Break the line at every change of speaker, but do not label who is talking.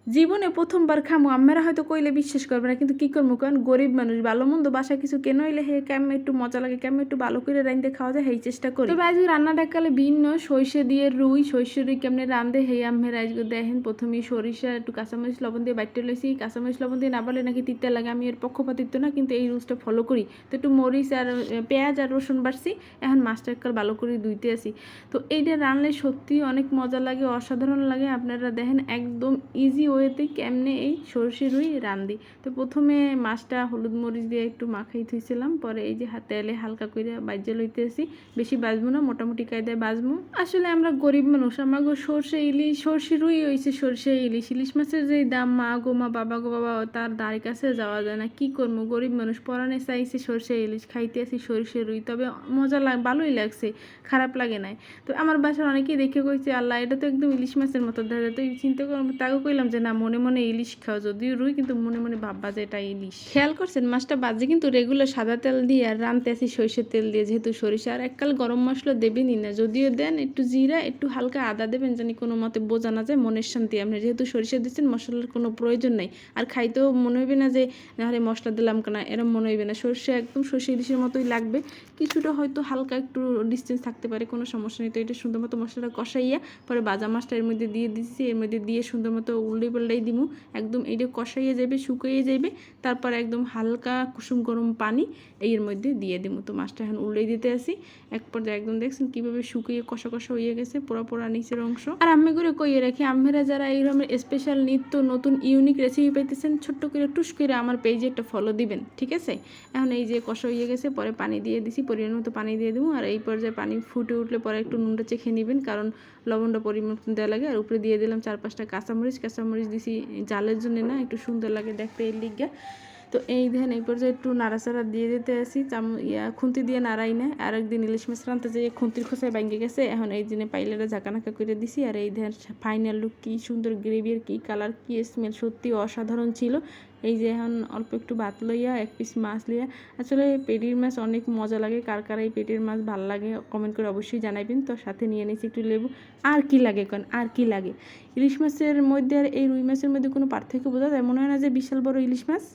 জীবনে প্রথমবার খামু, আম্মারা হয়তো কইলে বিশ্বাস করবে না, কিন্তু কি করবো কারণ গরিব মানুষ, ভালো মন্দ বাসা কিছু কেন হইলে হে কেমন একটু মজা লাগে, কেমন একটু ভালো করে রাঁধতে খাওয়া যায় সেই চেষ্টা করি। তবে আজ রান্নাটা কালে ভিন্ন, সরষে দিয়ে রুই, সরষে রুই কেমনে রাঁধে হেই আম্মের আজকে দেখেন। প্রথমেই সরিষা একটু কাঁচামরিচ লবণ দিয়ে বাইটে লইছি, কাঁচামরিচ লবণ দিয়ে না বলে নাকি তিতা লাগে, আমি এর পক্ষপাতিত্ব না, কিন্তু এই রুলসটা ফলো করি। তো একটু মরিচ আর পেঁয়াজ আর রসুন বাড়ছি, এখন মাছটা একবার ভালো করে ধুইতে আসি। তো এইটা রান্নলে সত্যি অনেক মজা লাগে, অসাধারণ লাগে। আপনারা দেখেন একদম ইজি ওয়েতে কেমনে এই সরষে রুই রান্ধি। তো প্রথমে মাছটা হলুদ মরিচ দিয়ে একটু মাখাই থুইছিলাম, পরে এই যে তেলে হালকা করে বাজে লইতেছি, বেশি বাজবো না, মোটামুটি কায়দায় বাজবো। আসলে আমরা গরিব মানুষ, আমাগো সরষে ইলিশ সরষে রুই হয়েছে সরষে ইলিশ, ইলিশ মাছের যেই দাম মা গো মা, বাবা গো বাবা, তার দাঁড়ের কাছে যাওয়া যায় না। কি করবো, গরিব মানুষ, পরাণে চাইছি সরষে ইলিশ, খাইতে আসি সরষে রুই। তবে মজা ভালোই লাগছে, খারাপ লাগে নাই। তো আমার বাসার অনেকেই দেখে কইছে আল্লাহ এটা তো একদম ইলিশ মাছের মতো দেখা যায়। তো চিন্তা করলাম, তাকে কইলাম যে না, মনে মনে ইলিশ খাও, যদিও রুই কিন্তু মনে মনে ভাববা যে এটা ইলিশ। খেয়াল করছেন মাছটা বাজে কিন্তু রেগুলার সাদা তেল দিয়ে, আর রানতে আসি সরিষার তেল দিয়ে, যেহেতু সরিষা। আর এককাল গরম মশলা দেবেনই না, যদিও দেন একটু জিরা একটু হালকা আদা দেবেন, জানি কোনো মতে বোঝা না যায়, মনের শান্তি। আপনি যেহেতু সরিষা দিচ্ছেন মশলার কোনো প্রয়োজন নাই, আর খাইতেও মনে হইবে না যে আরে মশলা দিলাম কেনা, এরম মনে হইবে না। সরষে একদম সরষে ইলিশের মতোই লাগবে, কিছুটা হয়তো হালকা একটু ডিস্টেন্স থাকতে পারে, কোনো সমস্যা নেই। তো এটা সুন্দর মতো মশলাটা কষাইয়া পরে ভাজা মাছটা এর মধ্যে দিয়ে দিচ্ছি, এর মধ্যে দিয়ে সুন্দর মতো উল্টে পাল্টাই দিমু, একদম এইটা কষাইয়ে যাবে, শুকিয়ে যাবে। তারপর একদম হালকা কুসুম গরম পানি এর মধ্যে দিয়ে দিমু। তো মাছটা এখন উল্টেই দিতে আসি, এক পর্যায়ে একদম দেখছেন কীভাবে শুকিয়ে কষা কষা হয়ে গেছে পুরো পোড়া নিচের অংশ। আর আমি করে কইয়ে রাখি, আম্মেরা যারা এই ধরনের স্পেশাল নিত্য নতুন ইউনিক রেসিপি পাইতেছেন, ছোট্ট করে টুস করে আমার পেজে একটা ফলো দিবেন, ঠিক আছে? এখন এই যে কষা হয়ে গেছে, পরে পানি দিয়ে দিছি, পরিমাণ মতো পানি দিয়ে দেবো। আর এই পর্যায়ে পানি ফুটে উঠলে পরে একটু নুনটা চেখে নেবেন, কারণ লবণটা পরিমাণ দেওয়া লাগে। আর উপরে দিয়ে দিলাম 4-5টা কাঁচামরিচ, কাঁচামরিচ দিছি জালের জন্য না, একটু সুন্দর লাগে দেখতে এর লিগা। তো এই দেখেন এই পর্যায়ে একটু নাড়াচাড়া দিয়ে দিতে আসি, খুন্তি দিয়ে নাড়াই না। আর একদিন ইলিশ মাছ রান্তে যে খুন্তির খোসায় ভাঙে গেছে, এখন এই দিনে পাইলেটা ঝাঁকানাকা করে দিছি। আর এই দেখেন ফাইনাল লুক, কী সুন্দর গ্রেভি, আর কী কালার, কী স্মেল, সত্যি অসাধারণ ছিল। এই যে এখন অল্প একটু ভাত লইয়া এক পিস মাছ লইয়া, আসলে পেটির মাছ অনেক মজা লাগে। কার কার এই পেটির মাছ ভাল লাগে কমেন্ট করে অবশ্যই জানাবেন। তো সাথে নিয়ে নিয়েছি একটু লেবু। আর কি লাগে কেন, আর কি লাগে? ইলিশ মাছের মধ্যে আর এই রুই মাছের মধ্যে কোনো পার্থক্য বোঝা যায়? মনে হয় না যে বিশাল বড় ইলিশ মাছ।